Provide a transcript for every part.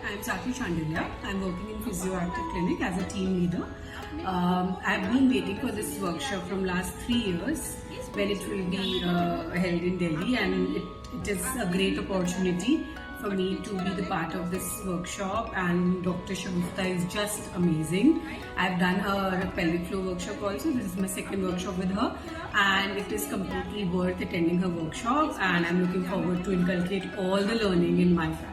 I'm Sakshi Chandeliya. I'm working in Physioactive Clinic as a team leader. I've been waiting for this workshop from last 3 years when it will be held in Delhi, and it is a great opportunity for me to be the part of this workshop, and Dr. Shagufta is just amazing. I've done her pelvic floor workshop also. This is my second workshop with her, and it is completely worth attending her workshop, and I'm looking forward to inculcate all the learning in my practice.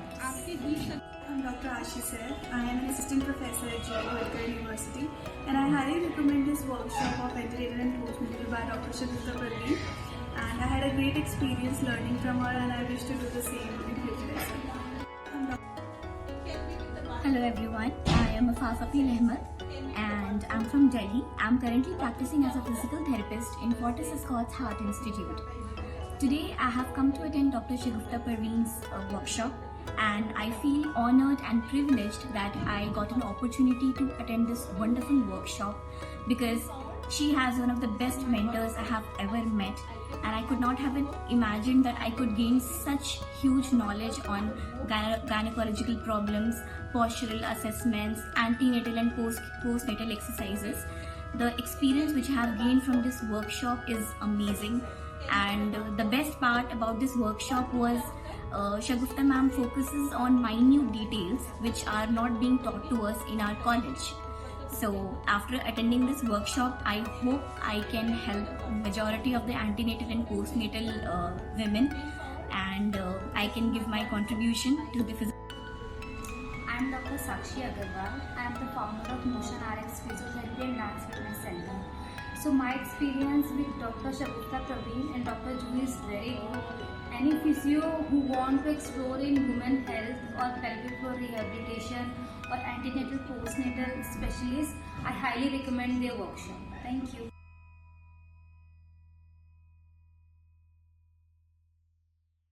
I'm Dr. Ashish. I am an assistant professor at JIU University, and I highly recommend this workshop of Antenatal and Postnatal by Dr. Shagufta. And I had a great experience learning from her, and I wish to do the same in future as well. Hello everyone, I am Afafil Ahmed and I'm from Delhi. I'm currently practicing as a physical therapist in Fortis Escorts Heart Institute. Today I have come to attend Dr. Shagufta Parveen's workshop, and I feel honored and privileged that I got an opportunity to attend this wonderful workshop, because she has one of the best mentors I have ever met, and I could not have imagined that I could gain such huge knowledge on gynecological problems, postural assessments, antenatal and postnatal exercises. The experience which I have gained from this workshop is amazing, and the best part about this workshop was Shagufta ma'am focuses on minute details which are not being taught to us in our college. So after attending this workshop, I hope I can help majority of the antenatal and postnatal women, and I can give my contribution to the physical. I am Dr. Sakshi Agarwal. I am the founder of Motion RX Physiotherapy and Dance Fitness Center. So my experience with Dr. Shagufta Parveen and Dr. Juhi is very good. Any physio who want to explore in women health or pelvic floor rehabilitation or antenatal postnatal specialists, I highly recommend their workshop. Thank you.